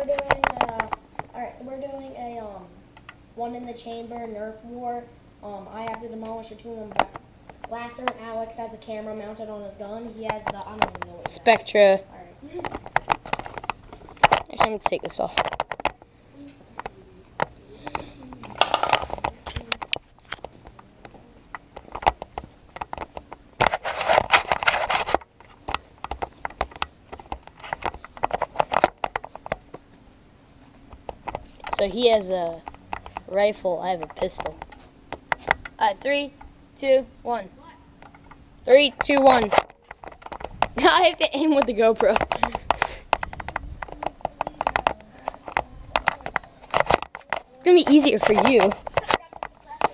we're doing so we're doing a one in the chamber Nerf War. I have to demolish a 2-in blaster, and Alex has the camera mounted on his gun. He has the I don't even know what Spectra. Alright. Actually, I'm gonna take this off. So he has a rifle, I have a pistol. Alright, 3, 2, 1. 3, 2, 1. I have to aim with the GoPro. It's gonna be easier for you.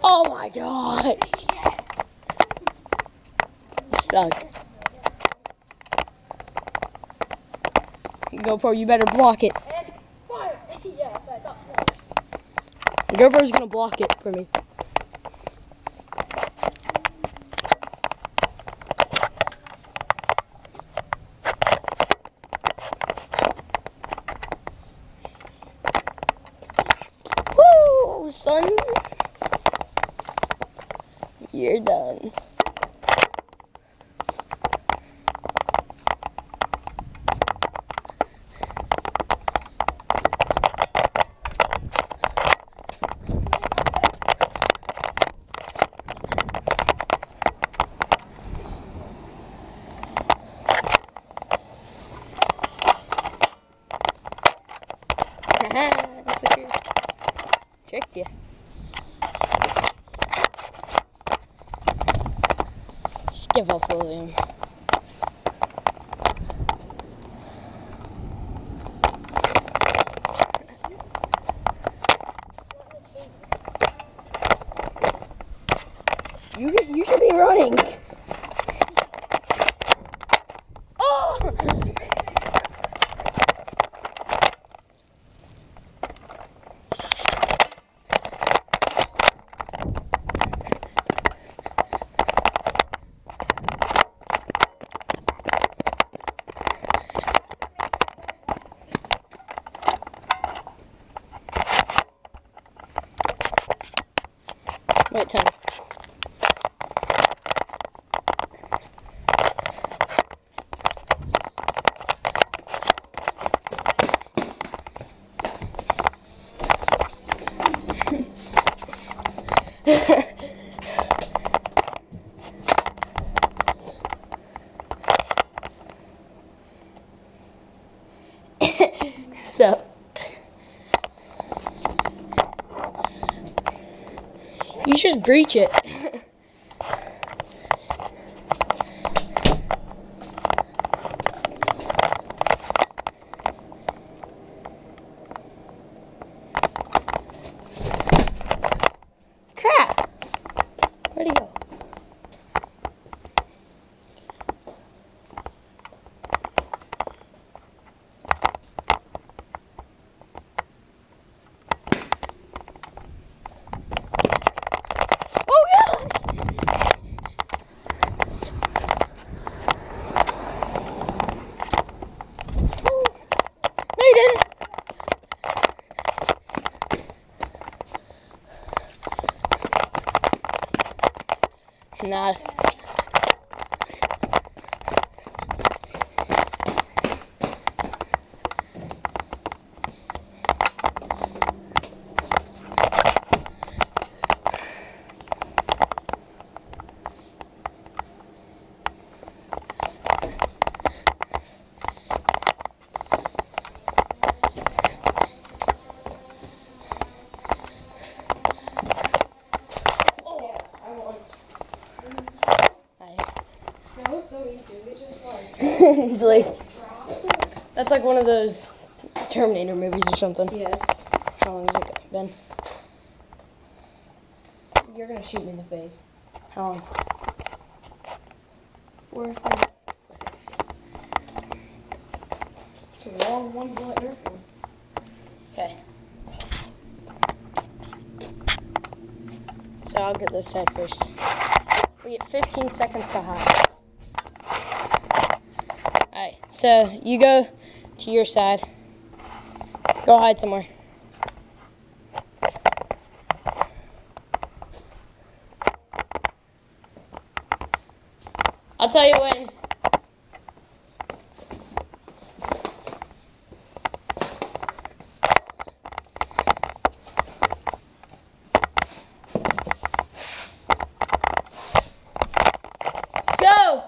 Oh my god. You suck. GoPro, you better block it. GoPro's gonna block it for me. Woo, son. You're done. Tricked you. Just give up, William. You should be running. Oh! Wait, time. So, you just breach it. Crap! Where'd he go? Not. He's like, that's like one of those Terminator movies or something. Yes. How long has it been? You're gonna shoot me in the face. How long? 4 or 3. It's a long one bullet Nerf one. Okay. So I'll get this side first. We get 15 seconds to hide. Alright, so you go to your side. Go hide somewhere. I'll tell you when. Go!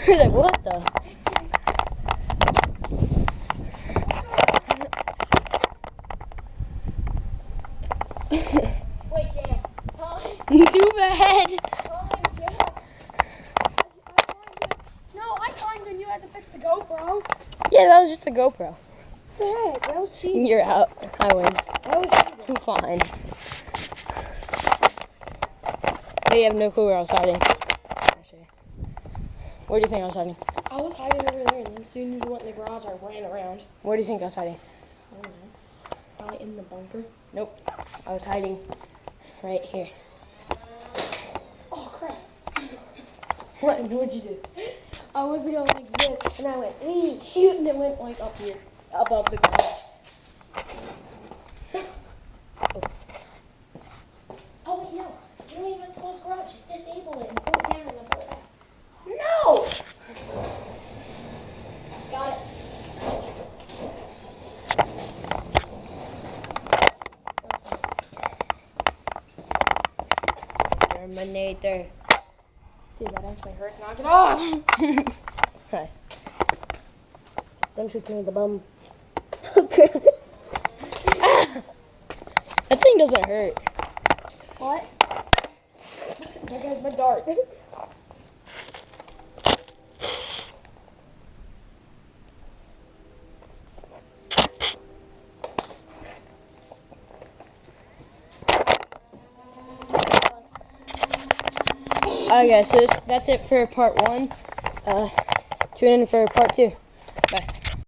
Like, what the? Wait, Jam. Too bad. No, I climbed and you had to fix the GoPro. Yeah, that was just a GoPro. What the heck? That was cheating. You're out. I win. That was cheating. I'm fine. You have no clue where I was hiding. Where do you think I was hiding? I was hiding over there, and then as soon as you went in the garage, I ran around. Where do you think I was hiding? I don't know. Probably in the bunker. Nope. I was hiding right here. Oh, crap. What'd you do? I was going like this, and I went, hey, shoot, and it went like up here, above the garage. Oh, wait, no. You don't even have to close the garage. Just disable it and pull it down and then pull it back. No! Got it. Terminator. Dude, that actually hurts. Knock it off! Hi. Don't shoot me in the bum. That thing doesn't hurt. What? There goes my dart. Okay, so that's it for part 1. Tune in for part 2. Bye.